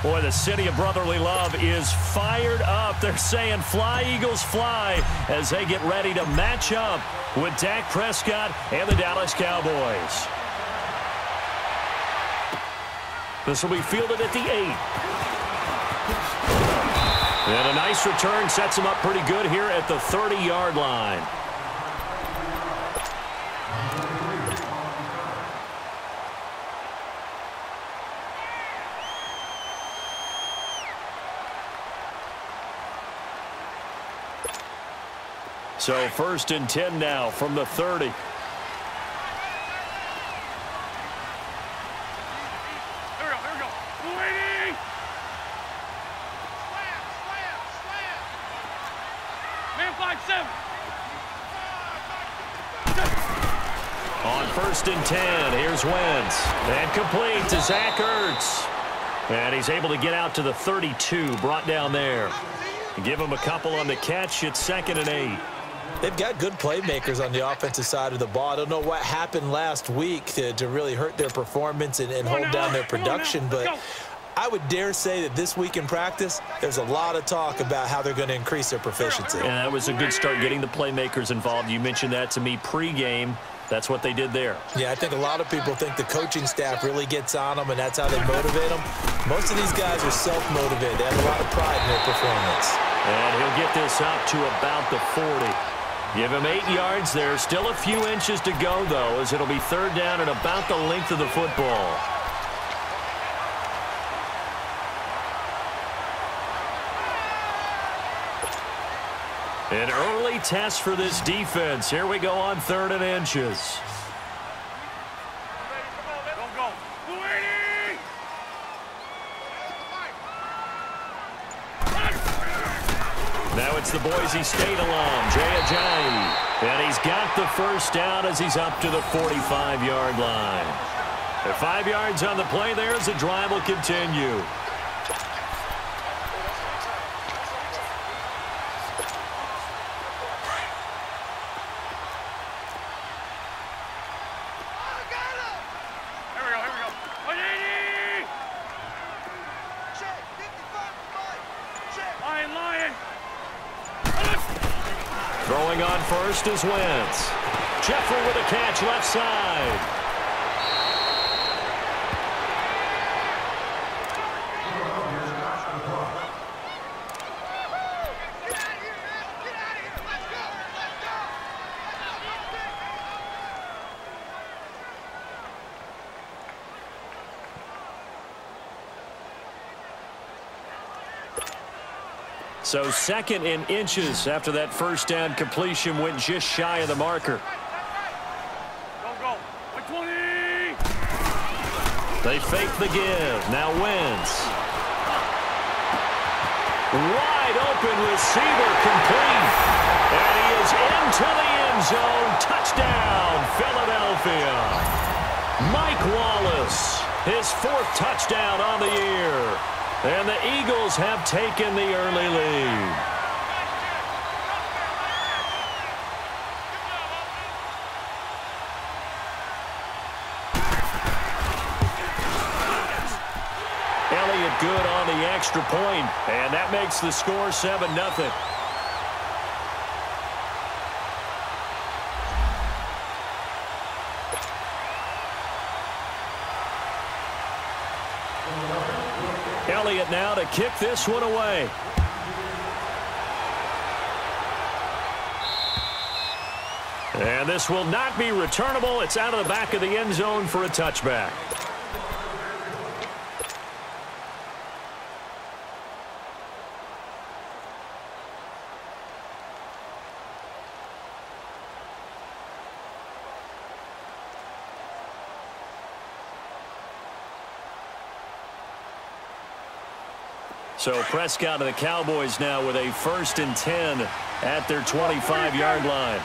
Boy, the city of brotherly love is fired up. They're saying fly, Eagles, fly, as they get ready to match up with Dak Prescott and the Dallas Cowboys. This will be fielded at the 8. And a nice return sets him up pretty good here at the 30-yard line. So 1st and 10 now from the 30. Here we go. Waiting. Slam. Man 5-7. On 1st and 10, here's Wentz. And complete to Zach Ertz. And he's able to get out to the 32, brought down there. Give him a couple on the catch. It's 2nd and 8. They've got good playmakers on the offensive side of the ball. I don't know what happened last week to really hurt their performance and hold down their production, but I would dare say that this week in practice, there's a lot of talk about how they're going to increase their proficiency. And that was a good start getting the playmakers involved. You mentioned that to me pregame. That's what they did there. Yeah, I think a lot of people think the coaching staff really gets on them, and that's how they motivate them. Most of these guys are self-motivated. They have a lot of pride in their performance. And he'll get this up to about the 40. Give him 8 yards there. Still a few inches to go, though, as it'll be 3rd down and about the length of the football. An early test for this defense. Here we go on 3rd and inches. Now it's the Boise State alum, Jay Ajayi. And he's got the 1st down as he's up to the 45-yard line. The 5 yards on the play there as the drive will continue. Throwing on 1st is Wentz. Jeffrey with a catch left side. So 2nd and inches after that 1st down completion went just shy of the marker. Go. 20. They fake the give. Now Wentz. Wide open receiver complete. And he is into the end zone. Touchdown, Philadelphia. Mike Wallace, his 4th touchdown on the year. And the Eagles have taken the early lead. Elliott good on the extra point, and that makes the score 7-0. Elliott now to kick this one away. And this will not be returnable. It's out of the back of the end zone for a touchback. So Prescott and the Cowboys now with a 1st and 10 at their 25-yard line.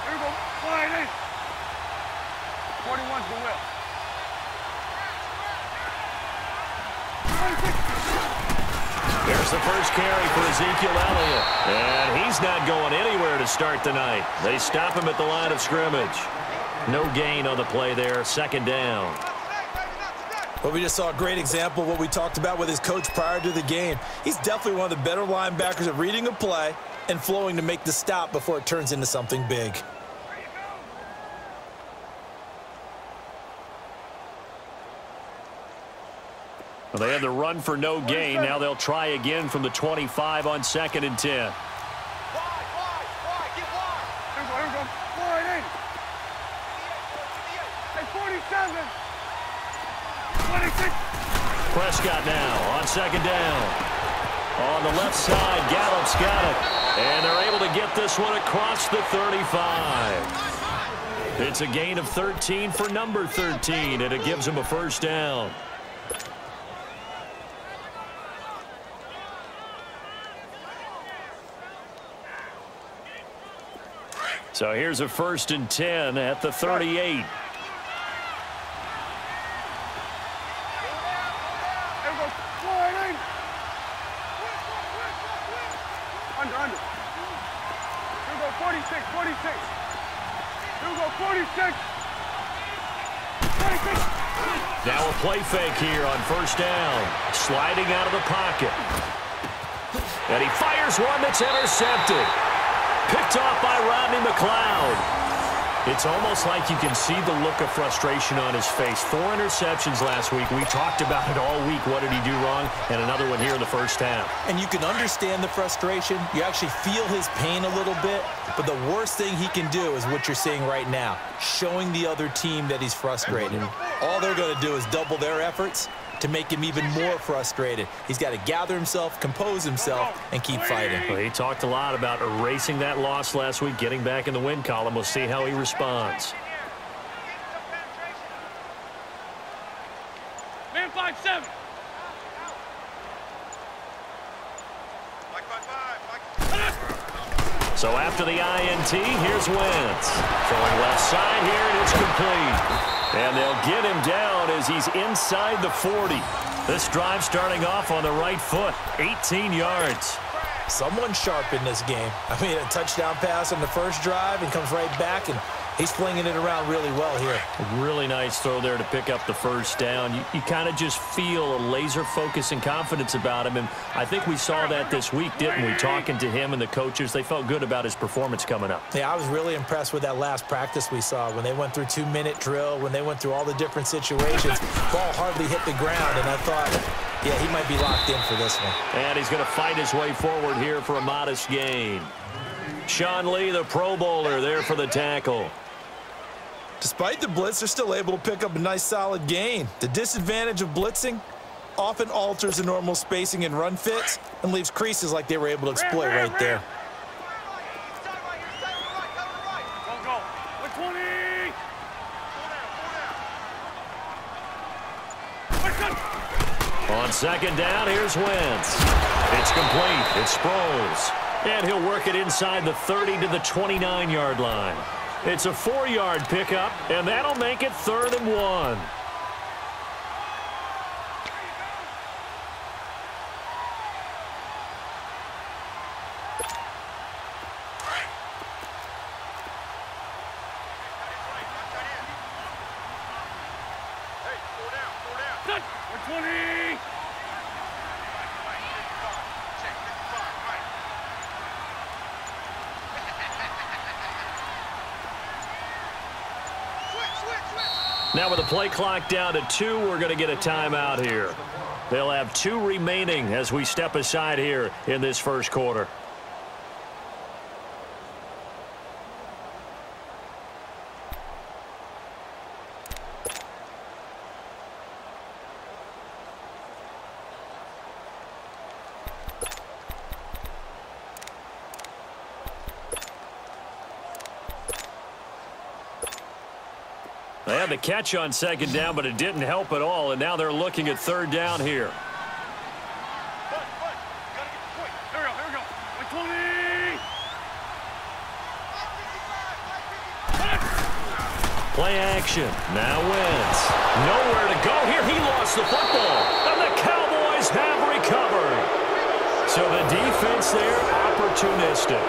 Here we go. 41's the whip. There's the first carry for Ezekiel Elliott. And he's not going anywhere to start the night. They stop him at the line of scrimmage. No gain on the play there. 2nd down. Well, we just saw a great example of what we talked about with his coach prior to the game. He's definitely one of the better linebackers at reading a play and flowing to make the stop before it turns into something big. Well, they had the run for no gain. Now they'll try again from the 25 on 2nd and 10. Here we go. Wide in. Hey, 47. 26. Prescott now on 2nd down. On the left side, Gallup's got it. And they're able to get this one across the 35. It's a gain of 13 for number 13, and it gives them a first down. So here's a 1st and 10 at the 38. Under. Here we go, 46. Here we go, 46. Now a play fake here on 1st down. Sliding out of the pocket. And he fires one that's intercepted. Picked off by Rodney McLeod. It's almost like you can see the look of frustration on his face. 4 interceptions last week. We talked about it all week. What did he do wrong? And another one here in the first half. And you can understand the frustration. You actually feel his pain a little bit. But the worst thing he can do is what you're seeing right now, showing the other team that he's frustrated. All they're going to do is double their efforts to make him even more frustrated. He's got to gather himself, compose himself, and keep fighting. Well, he talked a lot about erasing that loss last week, getting back in the win column. We'll see how he responds. Man 5-7. So after the INT, here's Wentz. Throwing left side here, and it's complete. And they'll get him down as he's inside the 40. This drive starting off on the right foot, 18 yards. Someone sharp in this game. I mean, a touchdown pass on the first drive and comes right back, and he's flinging it around really well here. A really nice throw there to pick up the first down. You kind of just feel a laser focus and confidence about him, and I think we saw that this week, didn't we? Talking to him and the coaches, they felt good about his performance coming up. Yeah, I was really impressed with that last practice we saw when they went through 2-minute drill, when they went through all the different situations. Ball hardly hit the ground, and I thought, yeah, he might be locked in for this one. And he's going to fight his way forward here for a modest gain. Sean Lee, the Pro Bowler, there for the tackle. Despite the blitz, they're still able to pick up a nice solid gain. The disadvantage of blitzing often alters the normal spacing and run fits and leaves creases like they were able to exploit right there. Go. 120. On 2nd down, here's Wentz. It's complete. It's Sproles. And he'll work it inside the 30 to the 29-yard line. It's a 4-yard pickup, and that'll make it 3rd and 1. Now with the play clock down to 2, we're going to get a timeout here. They'll have 2 remaining as we step aside here in this first quarter. They had the catch on 2nd down, but it didn't help at all, and now they're looking at 3rd down here. Here we go. 120. Play action. Now Wentz. Nowhere to go here. He lost the football, and the Cowboys have recovered. So the defense there, opportunistic.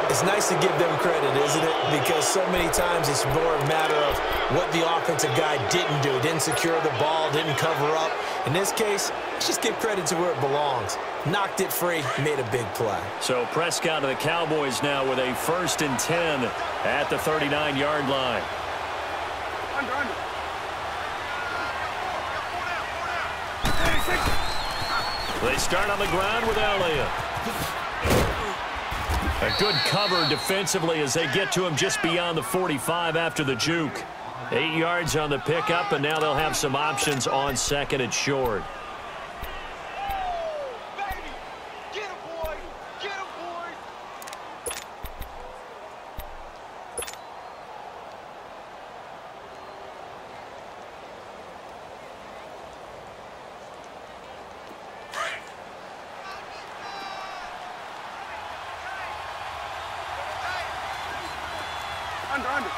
It's nice to give them credit, isn't it? Because so many times it's more a matter of what the offensive guy didn't do. Didn't secure the ball, didn't cover up. In this case, let's just give credit to where it belongs. Knocked it free, made a big play. So Prescott to the Cowboys now with a 1st and 10 at the 39-yard line. Under. They start on the ground with Elliott. A good cover defensively as they get to him just beyond the 45 after the juke. 8 yards on the pickup, and now they'll have some options on 2nd and short. Under.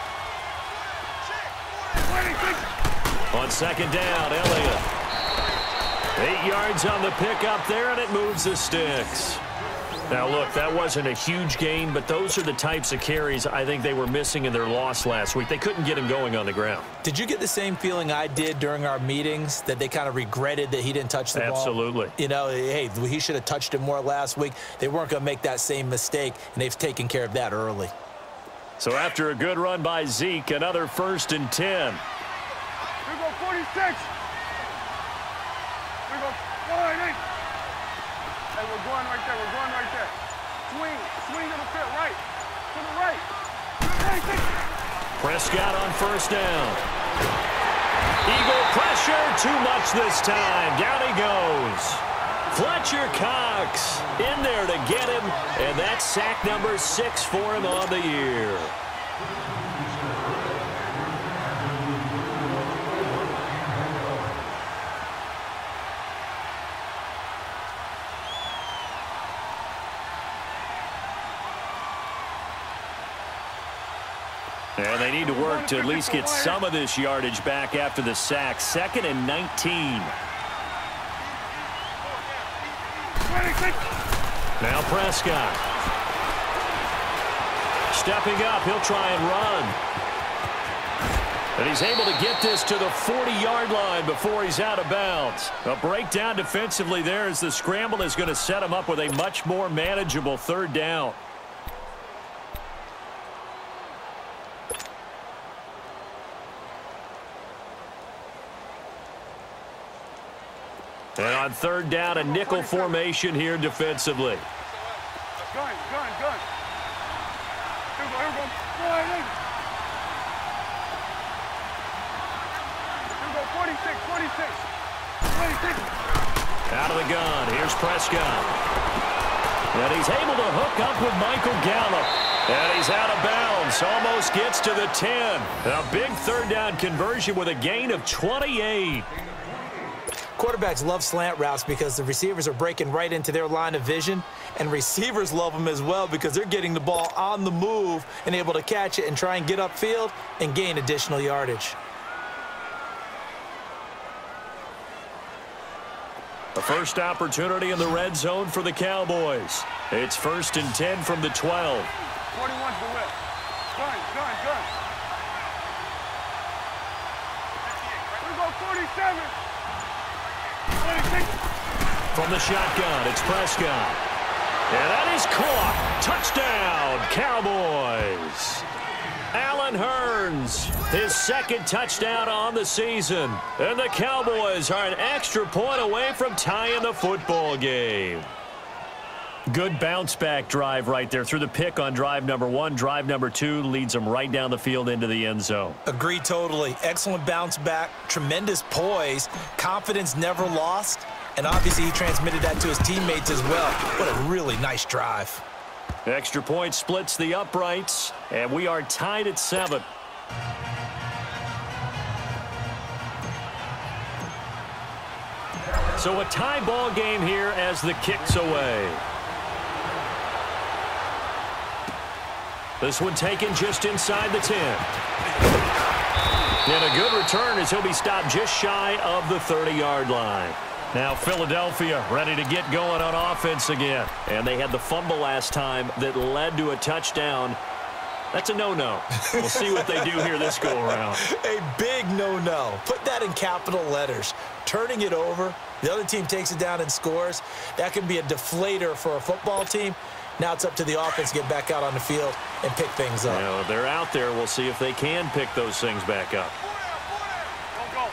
On 2nd down, Elliott. 8 yards on the pickup there, and it moves the sticks. Now, look, that wasn't a huge gain, but those are the types of carries I think they were missing in their loss last week. They couldn't get him going on the ground. Did you get the same feeling I did during our meetings, that they kind of regretted that he didn't touch the ball? Absolutely. You know, hey, he should have touched it more last week. They weren't going to make that same mistake, and they've taken care of that early. So after a good run by Zeke, another 1st and 10. Here go 46. Here go 48. Hey, we're going right there. We're going right there. Swing to the fit, right. To the right. 46. Prescott on 1st down. Eagle pressure, too much this time. Down he goes. Fletcher Cox in there to get him, and that's sack number 6 for him on the year. And they need to work to at least get some of this yardage back after the sack. 2nd and 19. Now Prescott. Stepping up, he'll try and run. And he's able to get this to the 40-yard line before he's out of bounds. A breakdown defensively there as the scramble is going to set him up with a much more manageable 3rd down. And on 3rd down, a nickel formation here defensively. Gun. Here we go. 46. Out of the gun. Here's Prescott. And he's able to hook up with Michael Gallup. And he's out of bounds. Almost gets to the 10. A big 3rd down conversion with a gain of 28. Quarterbacks love slant routes because the receivers are breaking right into their line of vision, and receivers love them as well because they're getting the ball on the move and able to catch it and try and get upfield and gain additional yardage. A first opportunity in the red zone for the Cowboys. It's 1st and 10 from the 12. 41's the whip. Gun. Here we go, 47. 46. From the shotgun, it's Prescott. And that is caught. Touchdown, Cowboys. Allen Hurns, his 2nd touchdown on the season. And the Cowboys are an extra point away from tying the football game. Good bounce-back drive right there through the pick on drive number 1. Drive number 2 leads them right down the field into the end zone. Agree totally. Excellent bounce back, tremendous poise, confidence never lost, and obviously he transmitted that to his teammates as well. What a really nice drive. Extra point splits the uprights, and we are tied at 7. So a tie ball game here as the kick's away. This one taken just inside the 10. And a good return as he'll be stopped just shy of the 30-yard line. Now Philadelphia ready to get going on offense again. And they had the fumble last time that led to a touchdown. That's a no-no. We'll see what they do here this go-around. A big no-no. Put that in capital letters. Turning it over, the other team takes it down and scores. That can be a deflator for a football team. Now it's up to the offense to get back out on the field and pick things up. You know, they're out there. We'll see if they can pick those things back up. Go.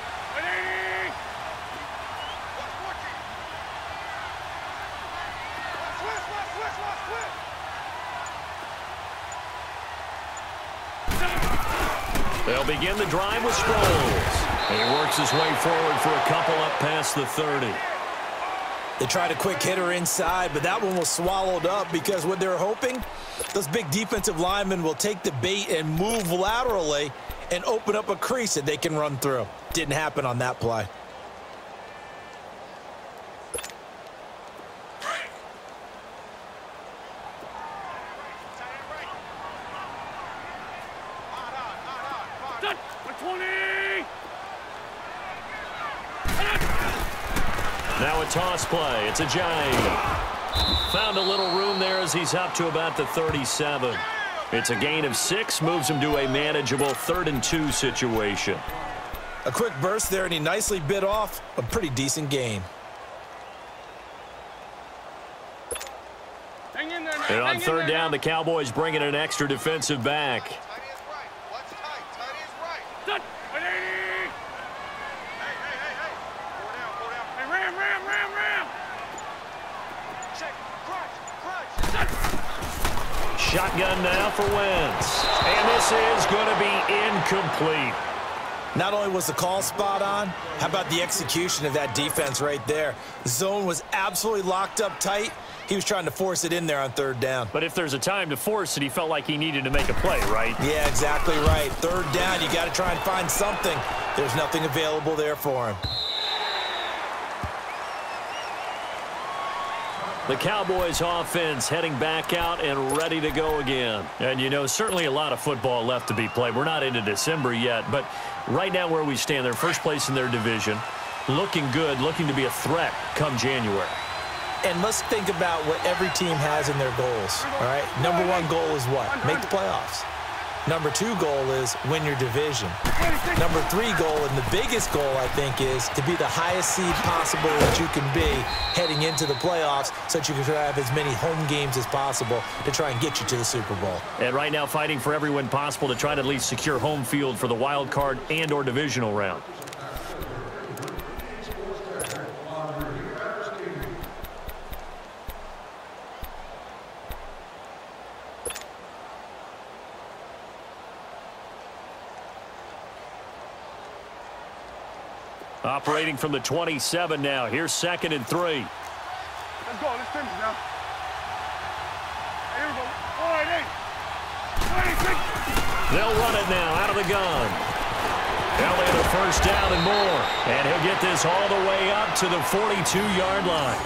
They'll begin the drive with Sproles. And he works his way forward for a couple up past the 30. They tried a quick hitter inside, but that one was swallowed up because what they're hoping, those big defensive linemen will take the bait and move laterally and open up a crease that they can run through. Didn't happen on that play. Now a toss play. It's a giant. Found a little room there as he's up to about the 37. It's a gain of 6, moves him to a manageable 3rd and 2 situation. A quick burst there, and he nicely bit off a pretty decent gain. Hang in there, man. And on 3rd down, the Cowboys bring in an extra defensive back. Shotgun now for Wentz. And this is going to be incomplete. Not only was the call spot on, how about the execution of that defense right there? Zone was absolutely locked up tight. He was trying to force it in there on 3rd down. But if there's a time to force it, he felt like he needed to make a play, right? Yeah, exactly right. 3rd down, you got to try and find something. There's nothing available there for him. The Cowboys offense heading back out and ready to go again. And, you know, certainly a lot of football left to be played. We're not into December yet, but right now where we stand, they're first place in their division, looking good, looking to be a threat come January. And let's think about what every team has in their goals, all right? Number 1 goal is what? Make the playoffs. Number 2 goal is win your division. Number 3 goal, and the biggest goal, I think, is to be the highest seed possible that you can be heading into the playoffs so that you can have as many home games as possible to try and get you to the Super Bowl. And right now fighting for every win possible to try to at least secure home field for the wild card and or divisional round. Operating from the 27 now. Here's 2nd and 3. Let's go. Let's finish now. Here we go. All right, 26. They'll run it now out of the gun. Elliott a 1st down and more. And he'll get this all the way up to the 42-yard line.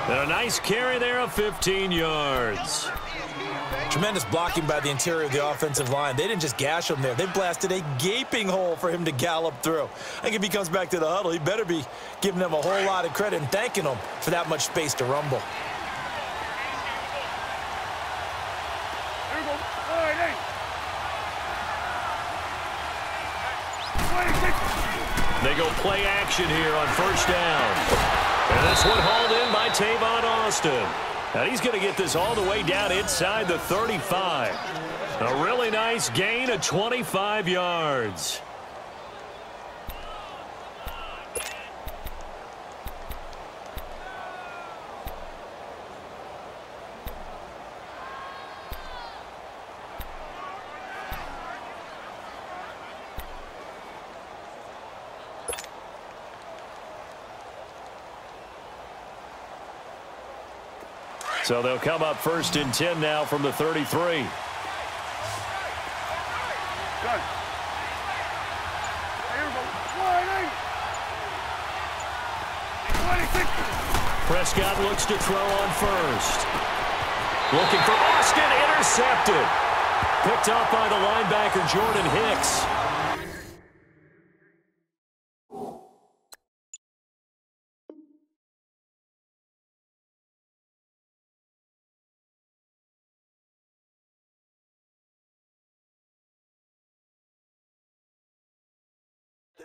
And a nice carry there of 15 yards. Tremendous blocking by the interior of the offensive line. They didn't just gash him there. They blasted a gaping hole for him to gallop through. I think if he comes back to the huddle, he better be giving them a whole lot of credit and thanking them for that much space to rumble. Here we go. All right, 26. They go play action here on 1st down. And this one hauled in by Tavon Austin. And he's going to get this all the way down inside the 35. A really nice gain of 25 yards. So they'll come up 1st and 10 now from the 33. Good. Here we go. 26. Prescott looks to throw on 1st. Looking for Austin, intercepted. Picked up by the linebacker Jordan Hicks.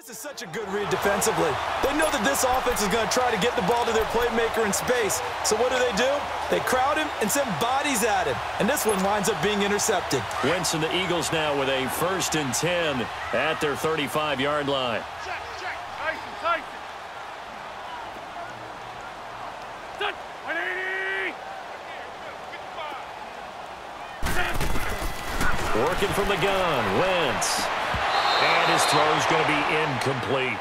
This is such a good read defensively. They know that this offense is going to try to get the ball to their playmaker in space. So what do? They crowd him and send bodies at him. And this one winds up being intercepted. Wentz and the Eagles now with a 1st and 10 at their 35-yard line. Check. Tyson. Touch. 180. Working from the gun, Wentz. And his throw is going to be incomplete.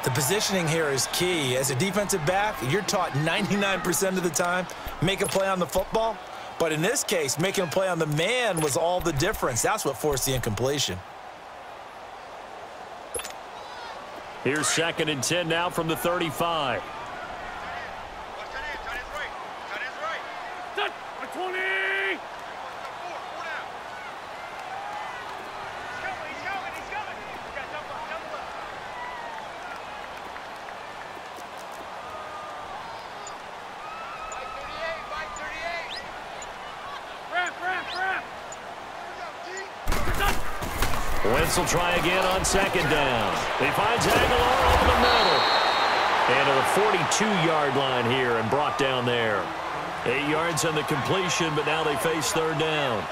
The positioning here is key. As a defensive back, you're taught 99% of the time, make a play on the football. But in this case, making a play on the man was all the difference. That's what forced the incompletion. Here's 2nd and 10 now from the 35. Touch. 20. Wentz will try again on 2nd down. He finds Aguilar over the middle. And to the 42-yard line here and brought down there. 8 yards on the completion, but now they face 3rd down.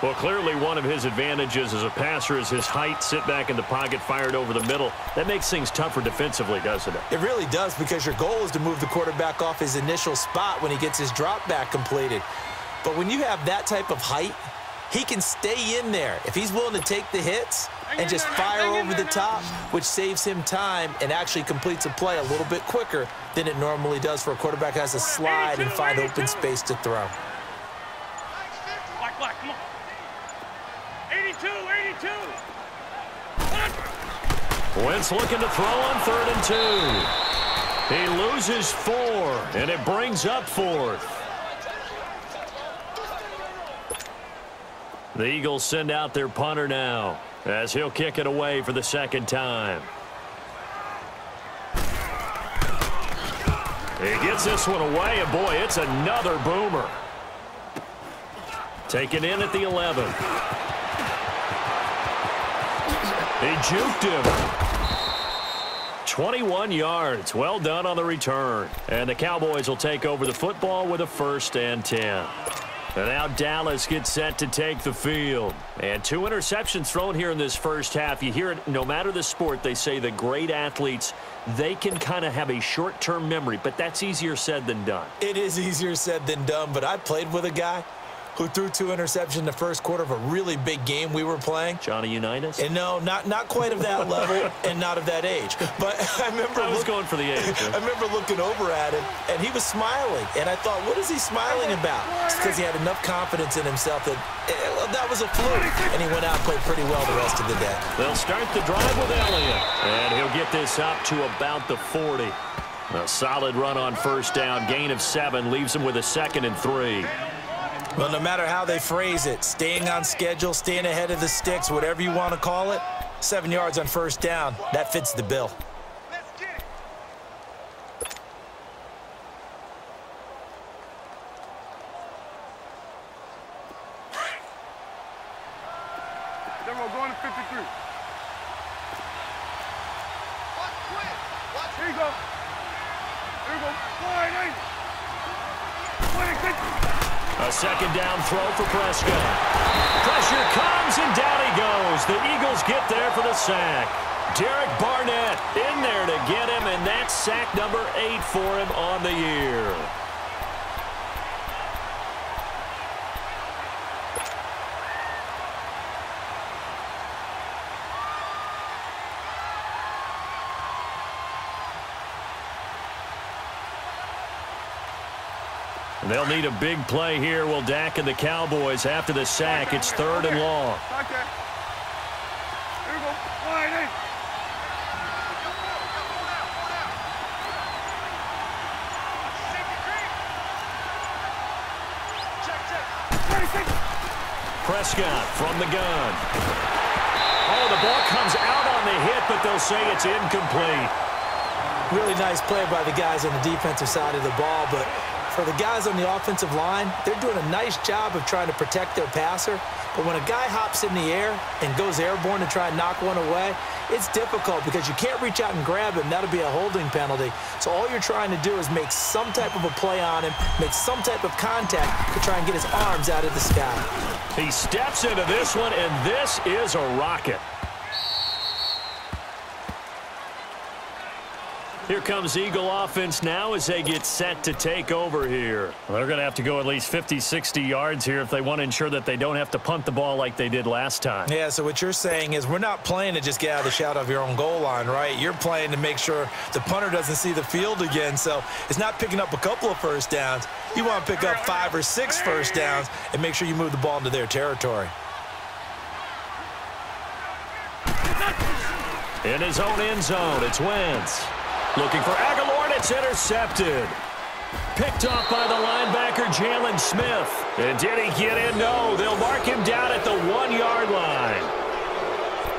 Well, clearly one of his advantages as a passer is his height, sit back in the pocket, fired over the middle. That makes things tougher defensively, doesn't it? It really does, because your goal is to move the quarterback off his initial spot when he gets his drop back completed. But when you have that type of height, he can stay in there if he's willing to take the hits and just fire over the top, which saves him time and actually completes a play a little bit quicker than it normally does for a quarterback who has to slide and find open space to throw. Black, come on. 82. Wentz looking to throw on 3rd and 2. He loses 4, and it brings up 4th. The Eagles send out their punter now as he'll kick it away for the 2nd time. He gets this one away, and boy, it's another boomer. Taken in at the 11. He juked him. 21 yards. Well done on the return. And the Cowboys will take over the football with a 1st and 10. And now Dallas gets set to take the field. And 2 interceptions thrown here in this first half. You hear it, no matter the sport, they say the great athletes, they can kind of have a short-term memory, but that's easier said than done. It is easier said than done, but I played with a guy who threw 2 interceptions in the first quarter of a really big game we were playing. Johnny Unitas? And no, not quite of that level and not of that age. But I remember I was going for the age. I remember looking over at him, and he was smiling. And I thought, what is he smiling about? It's because he had enough confidence in himself that that was a fluke. And he went out and played pretty well the rest of the day. They'll start the drive with Elliott. And he'll get this up to about the 40. A solid run on 1st down. Gain of 7 leaves him with a 2nd and 3. Well, no matter how they phrase it, staying on schedule, staying ahead of the sticks, whatever you want to call it, 7 yards on 1st down, that fits the bill. Let's get it. Then we're going to 53. Here you go. Here you go. 26. A 2nd down throw for Prescott. Pressure comes, and down he goes. The Eagles get there for the sack. Derek Barnett in there to get him, and that's sack number 8 for him on the year. They'll need a big play here. Will Dak and the Cowboys after the sack. It's 3rd and long. Here we go. Prescott from the gun. Oh, the ball comes out on the hit, but they'll say it's incomplete. Really nice play by the guys on the defensive side of the ball, but For the guys on the offensive line, they're doing a nice job of trying to protect their passer. But when a guy hops in the air and goes airborne to try and knock one away, it's difficult because you can't reach out and grab him. That'll be a holding penalty. So all you're trying to do is make some type of a play on him, make some type of contact to try and get his arms out of the sky. He steps into this one, and this is a rocket. Here comes Eagle offense now as they get set to take over here. Well, they're going to have to go at least 50, 60 yards here if they want to ensure that they don't have to punt the ball like they did last time. Yeah, so what you're saying is we're not playing to just get out of the shadow of your own goal line, right? You're playing to make sure the punter doesn't see the field again. So it's not picking up a couple of first downs. You want to pick up 5 or 6 first downs and make sure you move the ball into their territory. In his own end zone, it's Wentz. Looking for Aguilar, and it's intercepted. Picked off by the linebacker, Jalen Smith. And did he get in? No, they'll mark him down at the 1-yard line.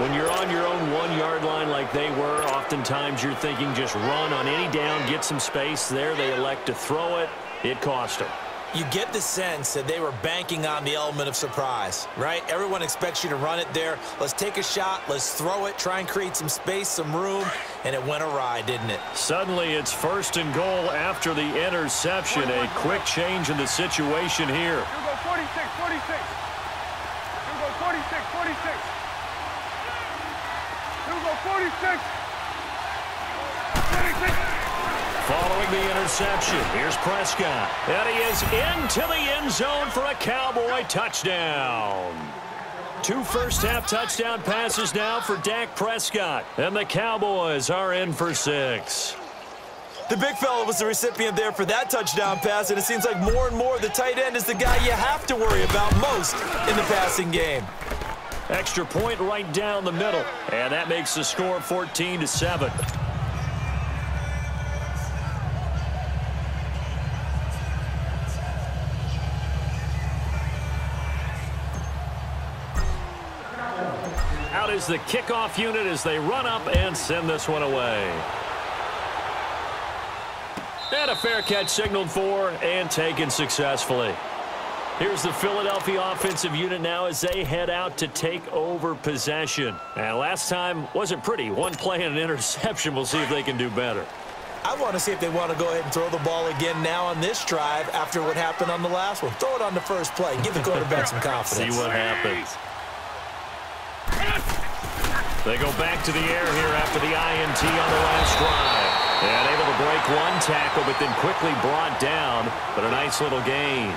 When you're on your own 1-yard line like they were, oftentimes you're thinking just run on any down, get some space there. They elect to throw it. It cost them. You get the sense that they were banking on the element of surprise, right? Everyone expects you to run it there. Let's take a shot. Let's throw it. Try and create some space, some room. And it went awry, didn't it? Suddenly, it's 1st and goal after the interception. A quick change in the situation here. Here we go 46, 46. Here we go 46, 46. Here we go 46. 46. Following the interception, here's Prescott. And he is into the end zone for a Cowboy touchdown. 2 first-half touchdown passes now for Dak Prescott. And the Cowboys are in for 6. The big fella was the recipient there for that touchdown pass, and it seems like more and more the tight end is the guy you have to worry about most in the passing game. Extra point right down the middle. And that makes the score 14-7. Out is the kickoff unit as they run up and send this one away. And a fair catch signaled for and taken successfully. Here's the Philadelphia offensive unit now as they head out to take over possession. And last time wasn't pretty. 1 play and an interception. We'll see if they can do better. I want to see if they want to go ahead and throw the ball again now on this drive after what happened on the last one. Throw it on the first play. Give the quarterback some confidence. See what happens. They go back to the air here after the INT on the last drive. And able to break 1 tackle, but then quickly brought down. But a nice little gain.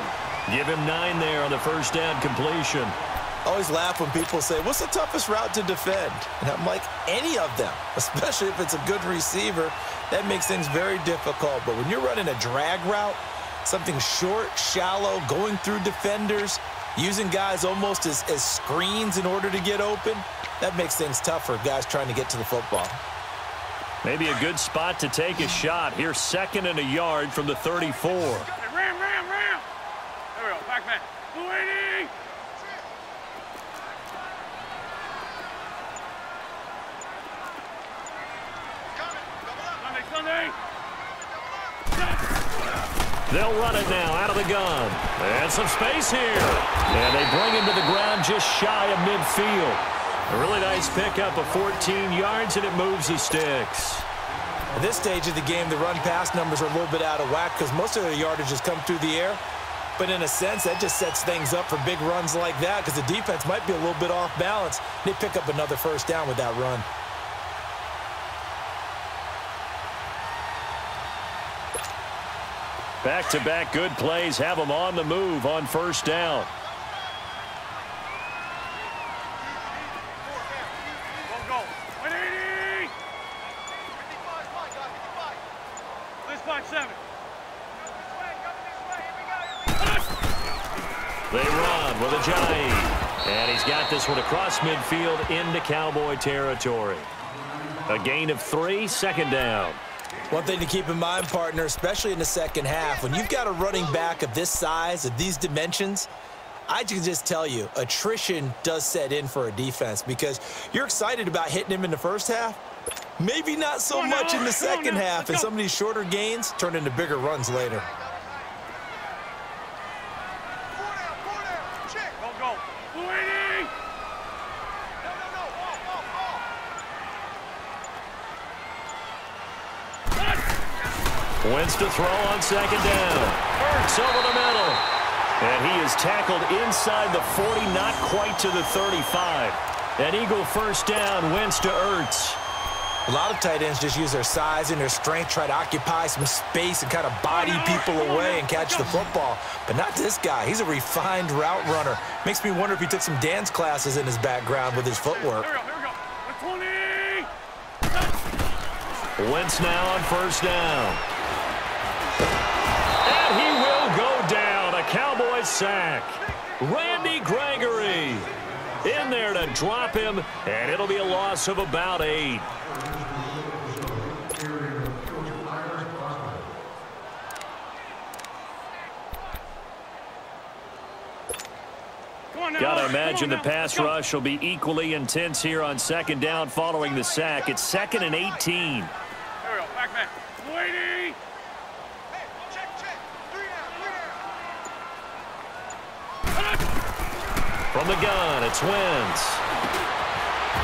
Give him 9 there on the first down completion. I always laugh when people say, what's the toughest route to defend? And I'm like, any of them, especially if it's a good receiver. That makes things very difficult. But when you're running a drag route, something short, shallow, going through defenders, using guys almost as screens in order to get open, that makes things tough for guys trying to get to the football. Maybe a good spot to take a shot. Here, 2nd and a yard from the 34. Ram. There we go, back. 280. Sunday. They'll run it now out of the gun. And some space here. And they bring him to the ground just shy of midfield. A really nice pickup of 14 yards, and it moves the sticks. At this stage of the game, the run-pass numbers are a little bit out of whack because most of their yardage has come through the air. But in a sense, that just sets things up for big runs like that because the defense might be a little bit off balance. They pick up another first down with that run. Back-to-back good plays have them on the move on first down. Go. 180. 6.7. They run with a giant. And he's got this one across midfield into Cowboy territory. A gain of 3, 2nd down. One thing to keep in mind, partner, especially in the second half, when you've got a running back of this size, of these dimensions, I can just tell you, attrition does set in for a defense because you're excited about hitting him in the first half. Maybe not so much in the second half, and some of these shorter gains turn into bigger runs later. Wentz to throw on second down. Hurts over the middle. And he is tackled inside the 40, not quite to the 35. An Eagle first down, Wentz to Ertz. A lot of tight ends just use their size and their strength, try to occupy some space and kind of body people away and catch the football. But not this guy. He's a refined route runner. Makes me wonder if he took some dance classes in his background with his footwork. Here we go. 20. Wentz now on first down. And he will go down. A Cowboys sack. Randy Gregory in there to drop him, and it'll be a loss of about 8. Got to imagine the pass rush will be equally intense here on second down following the sack. It's 2nd and 18. There we go. Back. Waiting. From the gun, it's Wentz.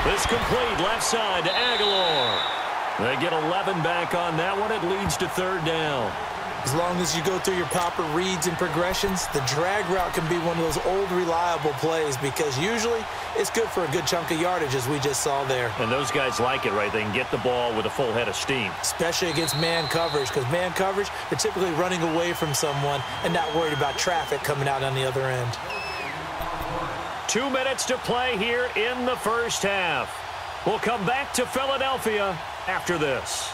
It's complete left side to Aguilar. They get 11 back on that one. It leads to third down. As long as you go through your proper reads and progressions, the drag route can be one of those old reliable plays because usually it's good for a good chunk of yardage, as we just saw there. And those guys like it, right? They can get the ball with a full head of steam. Especially against man coverage, because man coverage, they're typically running away from someone and not worried about traffic coming out on the other end. 2 minutes to play here in the first half. We'll come back to Philadelphia after this.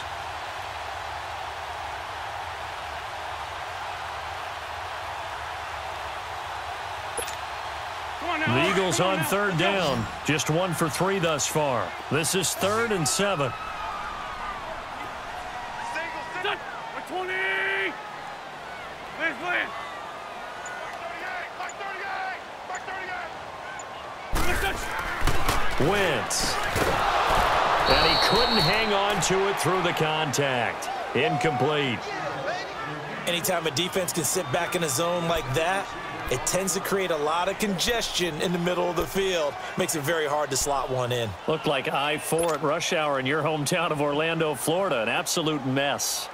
The Eagles on third down. Just 1 for 3 thus far. This is 3rd and 7. 20. Please. Wentz. And he couldn't hang on to it through the contact. Incomplete. Anytime a defense can sit back in a zone like that, it tends to create a lot of congestion in the middle of the field. Makes it very hard to slot one in. Looked like I-4 at rush hour in your hometown of Orlando, Florida. An absolute mess.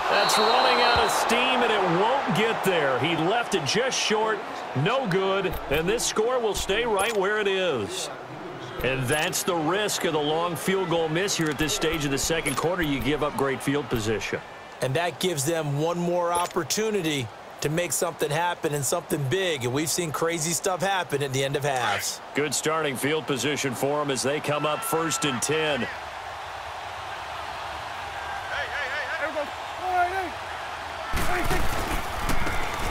That's running out of steam, and it won't get there. He left it just short. No good. And this score will stay right where it is. And that's the risk of the long field goal miss here at this stage of the second quarter. You give up great field position. And that gives them one more opportunity to make something happen and something big. And we've seen crazy stuff happen at the end of halves. Good starting field position for them as they come up 1st and 10.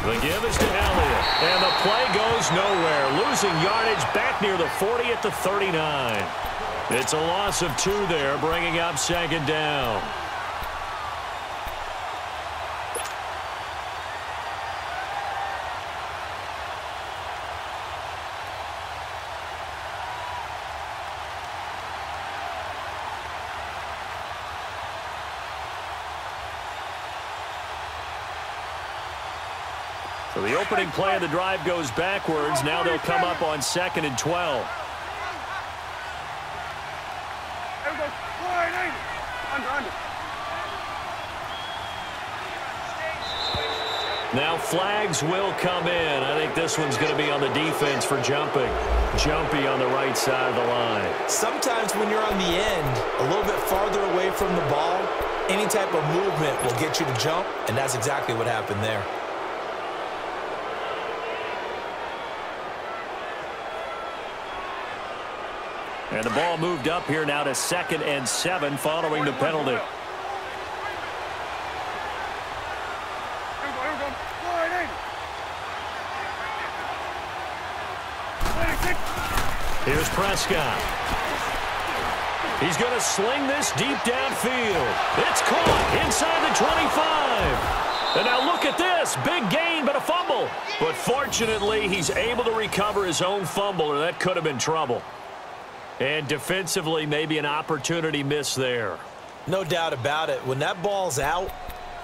The give is to Elliott, and the play goes nowhere. Losing yardage back near the 40 at the 39. It's a loss of 2 there, bringing up 2nd down. So the opening play of the drive goes backwards. Now they'll come up on 2nd and 12. Now flags will come in. I think this one's going to be on the defense for jumping. Jumpy on the right side of the line. Sometimes when you're on the end, a little bit farther away from the ball, any type of movement will get you to jump, and that's exactly what happened there. And the ball moved up here now to 2nd and 7 following the penalty. Here's Prescott. He's going to sling this deep downfield. It's caught inside the 25. And now look at this. Big gain, but a fumble. But fortunately, he's able to recover his own fumble, or that could have been trouble. And defensively, maybe an opportunity miss there. No doubt about it. When that ball's out,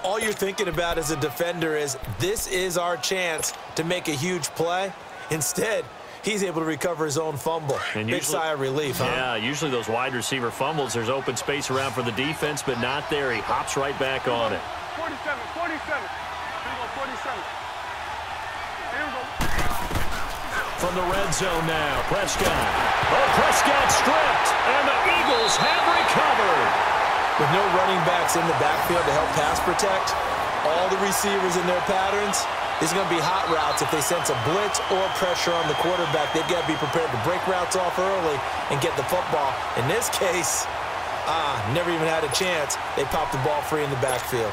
all you're thinking about as a defender is, this is our chance to make a huge play. Instead, he's able to recover his own fumble. And big sigh of relief, huh? Yeah, usually those wide receiver fumbles, there's open space around for the defense, but not there. He hops right back on it. 47, 47. Here we go, 47. Here we go. From the red zone now, Prescott. Oh, Prescott stripped, and the Eagles have recovered. With no running backs in the backfield to help pass protect, all the receivers in their patterns, it's going to be hot routes. If they sense a blitz or pressure on the quarterback, they've got to be prepared to break routes off early and get the football. In this case, never even had a chance. They popped the ball free in the backfield.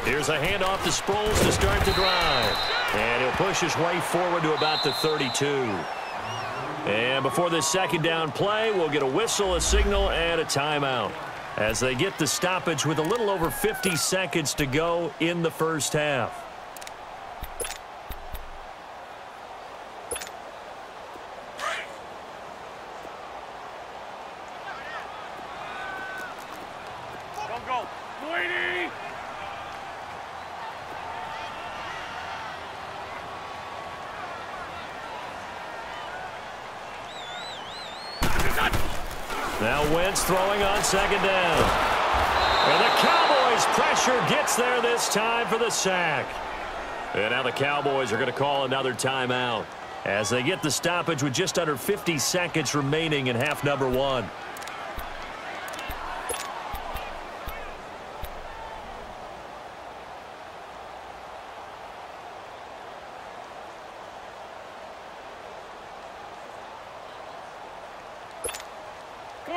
Here's a handoff to Sproles to start the drive. And he'll push his way forward to about the 32. And before this second down play, we'll get a whistle, a signal, and a timeout as they get the stoppage with a little over 50 seconds to go in the first half. Now Wentz throwing on second down. And the Cowboys pressure gets there this time for the sack. And now the Cowboys are going to call another timeout as they get the stoppage with just under 50 seconds remaining in half number one.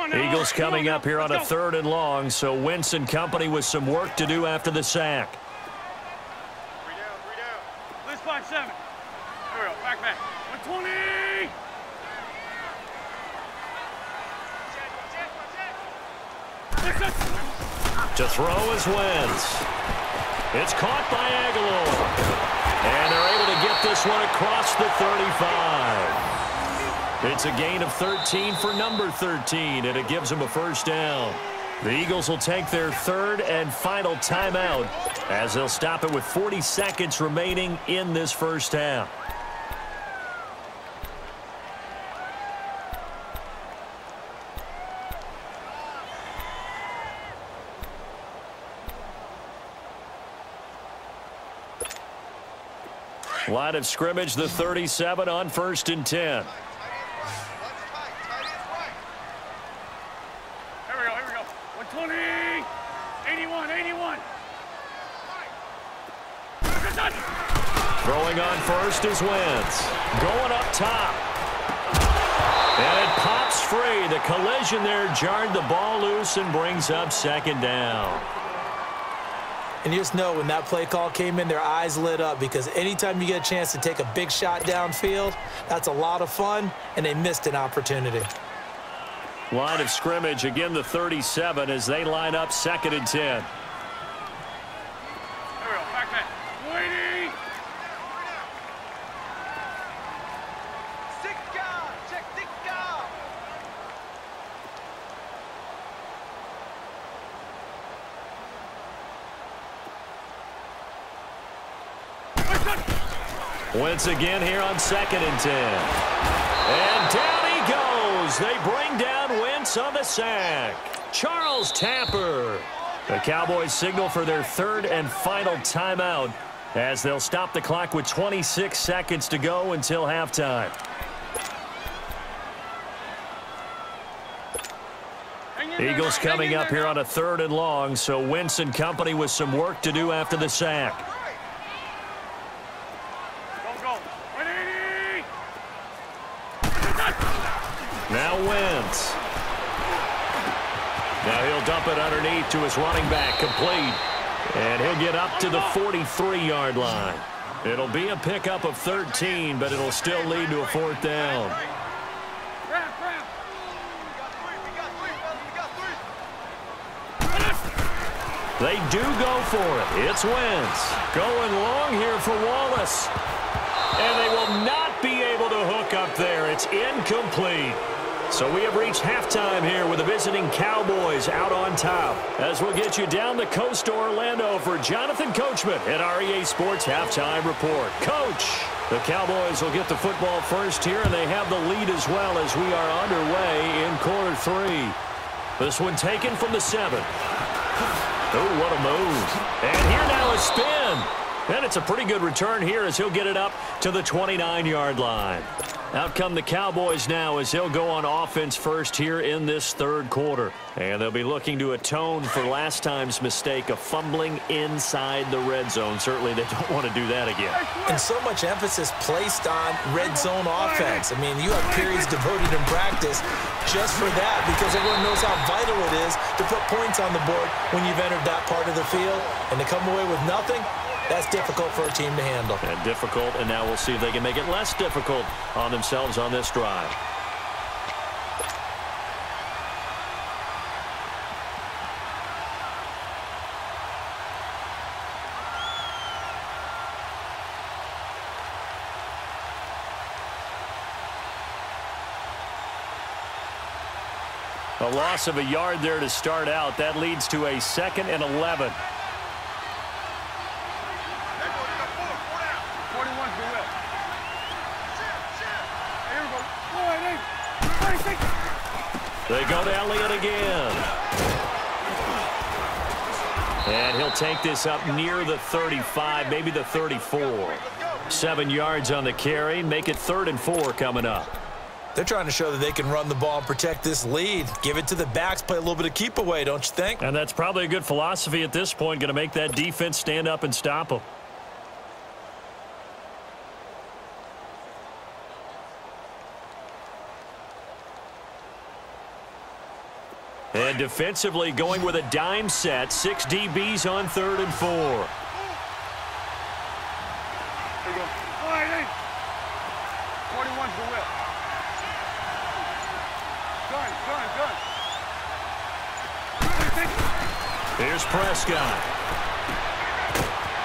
Eagles coming up here on a 3rd and long, so Wentz and company with some work to do after the sack. 3 down. Let's find 7. Here we go, back. 120! To throw is Wentz. It's caught by Aguilar. And they're able to get this one across the 35. It's a gain of 13 for number 13, and it gives them a first down. The Eagles will take their 3rd and final timeout as they'll stop it with 40 seconds remaining in this first half. Line of scrimmage, the 37 on 1st and 10. Throwing on first is Wentz. Going up top. And it pops free. The collision there jarred the ball loose and brings up second down. And you just know when that play call came in, their eyes lit up because anytime you get a chance to take a big shot downfield, that's a lot of fun, and they missed an opportunity. Line of scrimmage, again the 37 as they line up 2nd and 10. Wentz again here on 2nd and 10. And down he goes. They bring down Wentz on the sack. Charles Tapper. The Cowboys signal for their 3rd and final timeout as they'll stop the clock with 26 seconds to go until halftime. Eagles coming up here on a 3rd and long, so Wentz and company with some work to do after the sack. Now Wentz. Now he'll dump it underneath to his running back, complete. And he'll get up to the 43-yard line. It'll be a pickup of 13, but it'll still lead to a 4th down. They do go for it. It's Wentz going long here for Wallace. And they will not be able to hook up there. It's incomplete. So we have reached halftime here with the visiting Cowboys out on top. As we'll get you down the coast to Orlando for Jonathan Coachman at REA Sports Halftime Report. Coach, the Cowboys will get the football first here, and they have the lead as well as we are underway in quarter 3. This one taken from the 7. Oh, what a move. And here now is spin. And it's a pretty good return here as he'll get it up to the 29-yard line. Out come the Cowboys now as they'll go on offense first here in this 3rd quarter. And they'll be looking to atone for last time's mistake of fumbling inside the red zone. Certainly they don't want to do that again. And so much emphasis placed on red zone offense. I mean, you have periods devoted in practice just for that because everyone knows how vital it is to put points on the board when you've entered that part of the field. And to come away with nothing, that's difficult for a team to handle. And difficult, and now we'll see if they can make it less difficult on themselves on this drive. A loss of a yard there to start out. That leads to a 2nd and 11. They go to Elliott again. And he'll take this up near the 35, maybe the 34. 7 yards on the carry. Make it 3rd and 4 coming up. They're trying to show that they can run the ball and protect this lead. Give it to the backs, play a little bit of keep away, don't you think? And that's probably a good philosophy at this point. Going to make that defense stand up and stop them. And defensively going with a dime set. 6 DBs on 3rd and 4. There you go. 41's the whip. Gun. Here's Prescott.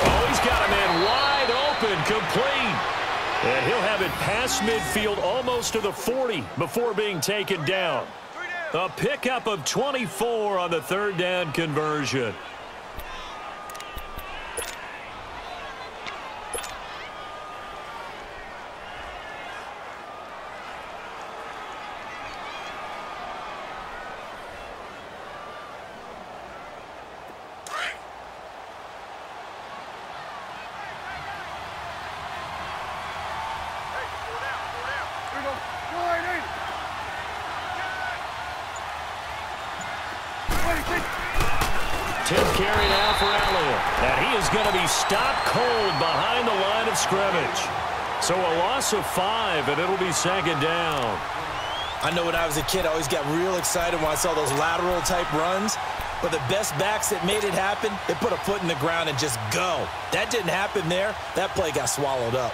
Oh, he's got a man wide open, complete. And he'll have it past midfield almost to the 40 before being taken down. A pickup of 24 on the 3rd down conversion. Carry now for Elliott. And he is going to be stopped cold behind the line of scrimmage. So a loss of 5, and it'll be 2nd down. I know when I was a kid, I always got real excited when I saw those lateral-type runs. But the best backs that made it happen, they put a foot in the ground and just go. That didn't happen there. That play got swallowed up.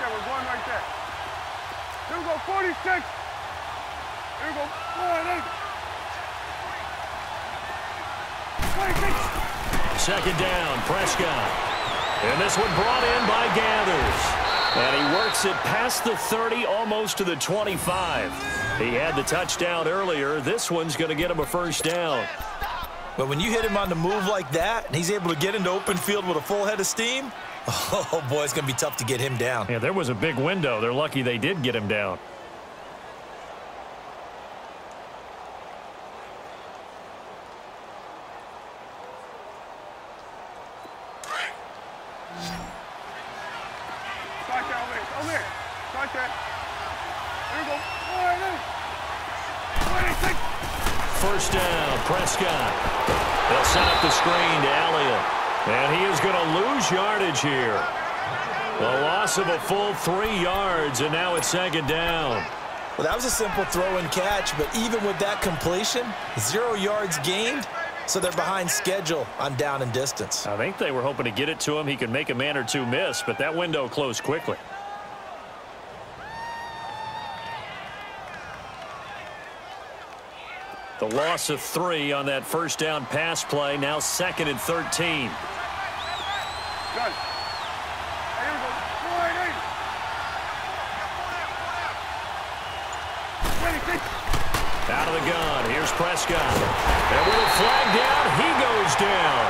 We're going right there. Here we go, 46. Here we go, 48. 26. 2nd down, Prescott. And this one brought in by Gathers. And he works it past the 30, almost to the 25. He had the touchdown earlier. This one's going to get him a 1st down. But when you hit him on the move like that, and he's able to get into open field with a full head of steam, oh, boy, it's going to be tough to get him down. Yeah, there was a big window. They're lucky they did get him down. Start that over here. Start that. Here we go. 26. 1st down, Prescott. They'll set up the screen to Elliott. And he is going to lose yardage here. A loss of a full 3 yards, and now it's second down. Well, that was a simple throw and catch, but even with that completion, 0 yards gained, so they're behind schedule on down and distance. I think they were hoping to get it to him. He could make a man or two miss, but that window closed quickly. The loss of 3 on that first down pass play, now 2nd and 13. Done. Hey, here we go. 480. Out of the gun. Here's Prescott. And with a flag down, he goes down.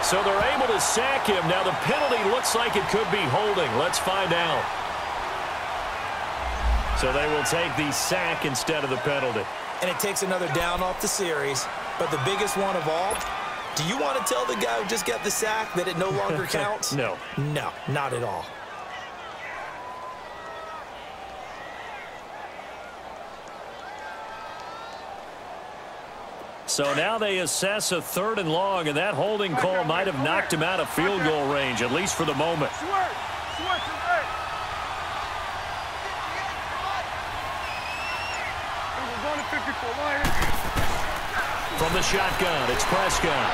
So they're able to sack him. Now the penalty looks like it could be holding. Let's find out. So they will take the sack instead of the penalty. And it takes another down off the series. But the biggest one of all, do you want to tell the guy who just got the sack that it no longer counts? No. No, not at all. So now they assess a 3rd and long, and that holding call might have knocked him out of field goal range, at least for the moment. From the shotgun, it's Prescott.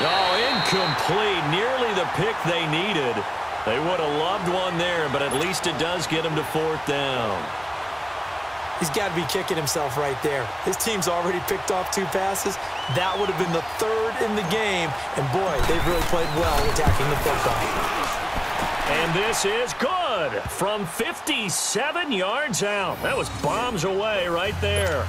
Oh, incomplete. Nearly the pick they needed. They would have loved one there, but at least it does get him to 4th down. He's got to be kicking himself right there. His team's already picked off 2 passes. That would have been the 3rd in the game. And, boy, they've really played well attacking the football. And this is good from 57 yards out. That was bombs away right there.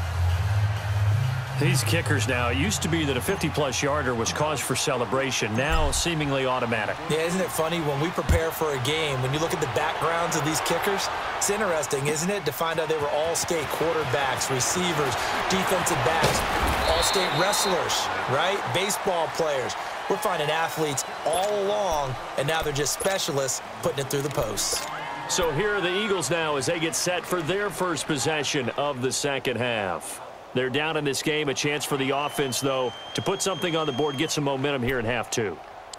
These kickers now, it used to be that a 50-plus yarder was cause for celebration. Now seemingly automatic. Yeah, isn't it funny when we prepare for a game, when you look at the backgrounds of these kickers, it's interesting, isn't it, to find out they were all-state quarterbacks, receivers, defensive backs, all-state wrestlers, right? Baseball players. We're finding athletes all along, and now they're just specialists putting it through the posts. So here are the Eagles now as they get set for their first possession of the second half. They're down in this game. A chance for the offense, though, to put something on the board, get some momentum here in half 2.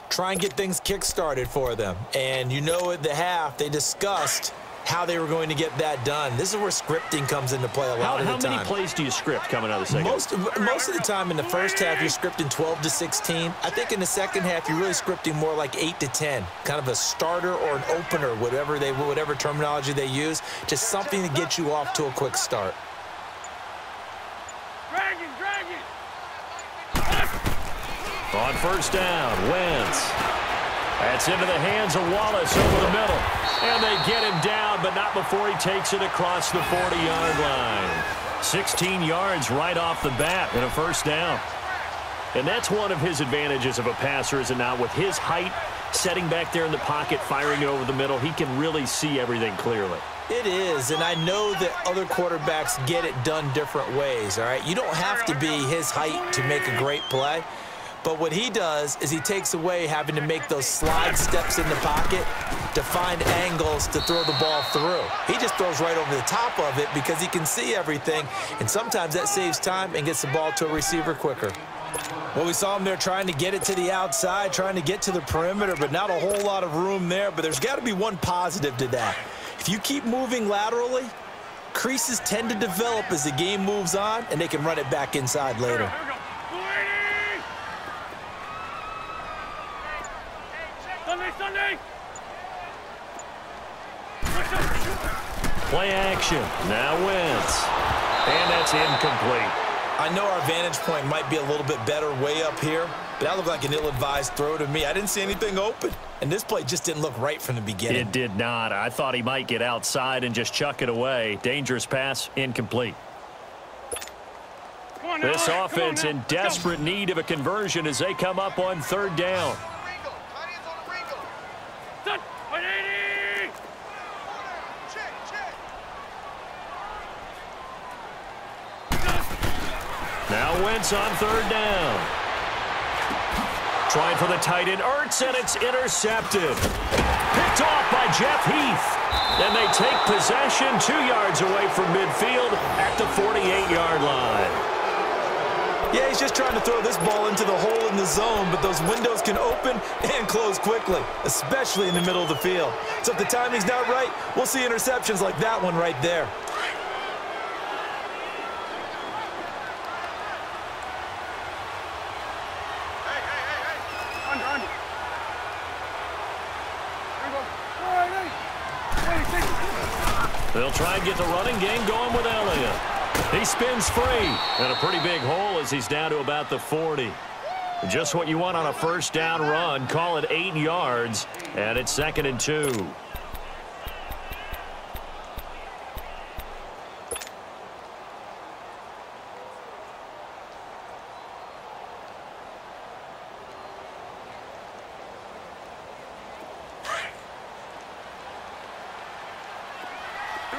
Try and get things kick-started for them. And you know at the half, they discussed how they were going to get that done. This is where scripting comes into play a lot of the time. How many plays do you script coming out of the second? Most of the time in the first half, you're scripting 12 to 16. I think in the second half, you're really scripting more like 8 to 10. Kind of a starter or an opener, whatever terminology they use. Just something to get you off to a quick start. On first down, Wentz. That's into the hands of Wallace over the middle. And they get him down, but not before he takes it across the 40-yard line. 16 yards right off the bat and a first down. And that's one of his advantages of a passer, is it not? With his height, setting back there in the pocket, firing it over the middle, he can really see everything clearly. It is, and I know that other quarterbacks get it done different ways, all right? You don't have to be his height to make a great play. But what he does is he takes away having to make those slide steps in the pocket to find angles to throw the ball through. He just throws right over the top of it because he can see everything, and sometimes that saves time and gets the ball to a receiver quicker. Well, we saw him there trying to get it to the outside, trying to get to the perimeter, but not a whole lot of room there. But there's got to be one positive to that. If you keep moving laterally, creases tend to develop as the game moves on, and they can run it back inside later. Sunday. Play action. Now Wentz. And that's incomplete. I know our vantage point might be a little bit better way up here, but that looked like an ill-advised throw to me. I didn't see anything open, and this play just didn't look right from the beginning. It did not. I thought he might get outside and just chuck it away. Dangerous pass, incomplete. This offense in desperate need of a conversion as they come up on third down. Now Wentz on third down. Trying for the tight end, Ertz, and it's intercepted. Picked off by Jeff Heath. Then they take possession 2 yards away from midfield at the 48-yard line. Yeah, he's just trying to throw this ball into the hole in the zone, but those windows can open and close quickly, especially in the middle of the field. So if the timing's not right, we'll see interceptions like that one right there. They'll try and get the running game going with Elliott. He spins free. And a pretty big hole as he's down to about the 40. Just what you want on a first down run. Call it 8 yards. And it's 2nd and 2. Here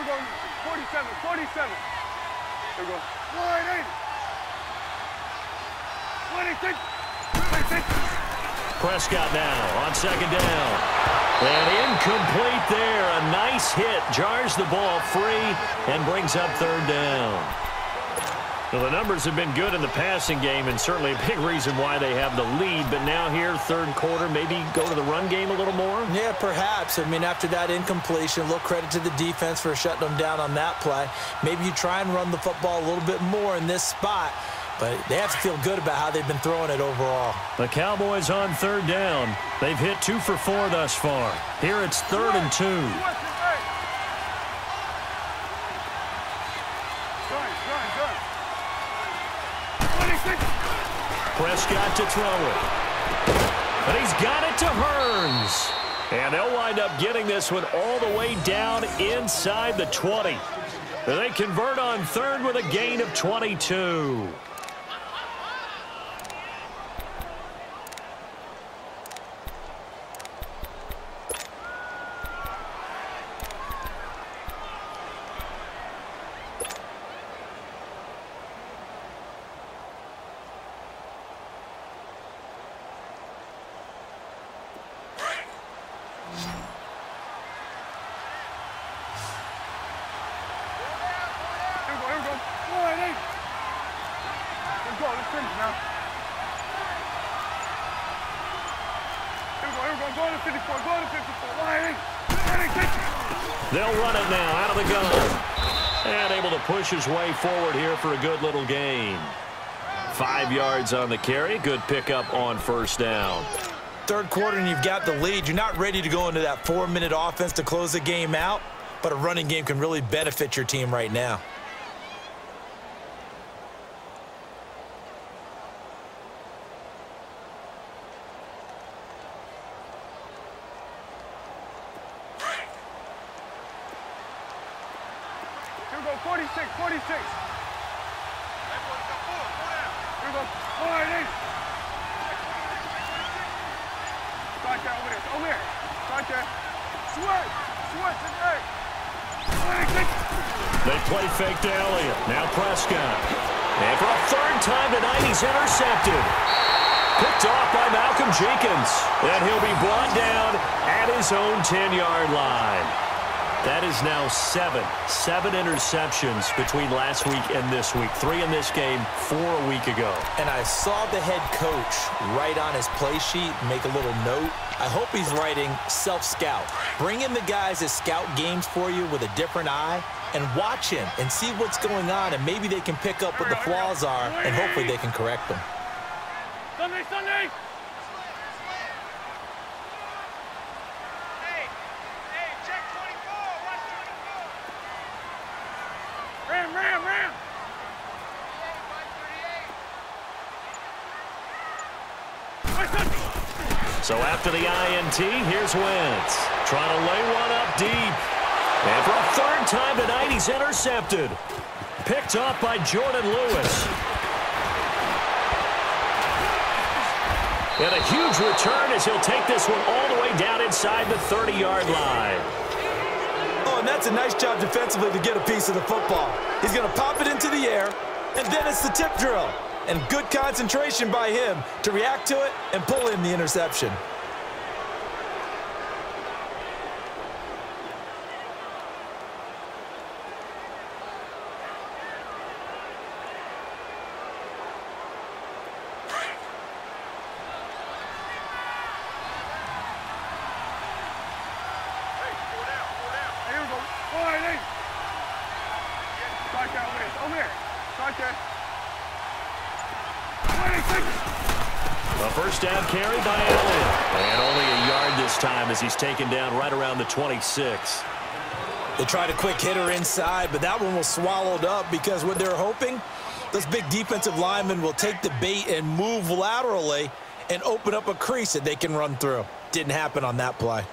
we go, 47, 47. Here we go, 26, 26. Prescott now on 2nd down. And incomplete there. A nice hit. Jars the ball free and brings up 3rd down. Well, the numbers have been good in the passing game and certainly a big reason why they have the lead. But now here, 3rd quarter, maybe go to the run game a little more? Yeah, perhaps. I mean, after that incompletion, a little credit to the defense for shutting them down on that play. Maybe you try and run the football a little bit more in this spot. But they have to feel good about how they've been throwing it overall. The Cowboys on 3rd down. They've hit 2 for 4 thus far. Here it's 3rd and 2. Prescott to throw it. But he's got it to Hearns. And they'll wind up getting this one all the way down inside the 20. They convert on 3rd with a gain of 22. They'll run it now out of the gun. And able to push his way forward here for a good little gain. 5 yards on the carry. Good pickup on 1st down. 3rd quarter and you've got the lead. You're not ready to go into that 4-minute offense to close the game out, but a running game can really benefit your team right now. Here we go, 46, 46. Here we go, 40. Start that over there, over there. Start that. Switch, switch, hey. 26. They play fake to Elliott. Now Prescott. And for a 3rd time tonight, he's intercepted. Picked off by Malcolm Jenkins. And he'll be brought down at his own 10-yard line. That is now 7 interceptions between last week and this week. 3 in this game, 4 a week ago. And I saw the head coach write on his play sheet, make a little note. I hope he's writing self-scout. Bring in the guys that scout games for you with a different eye and watch him and see what's going on, and maybe they can pick up what the flaws are, and hopefully they can correct them. Sunday, Sunday. Ram. So after the INT, here's Wentz. Trying to lay one up deep. And for a 3rd time tonight, he's intercepted. Picked off by Jordan Lewis. And a huge return as he'll take this one all the way down inside the 30-yard line. Oh, and that's a nice job defensively to get a piece of the football. He's going to pop it into the air, and then it's the tip drill. And good concentration by him to react to it and pull in the interception. Over here. Right there. A first down carry by Elliott. And only a yard this time as he's taken down right around the 26. They tried a quick hitter inside, but that one was swallowed up because what they're hoping, those big defensive linemen will take the bait and move laterally and open up a crease that they can run through. Didn't happen on that play.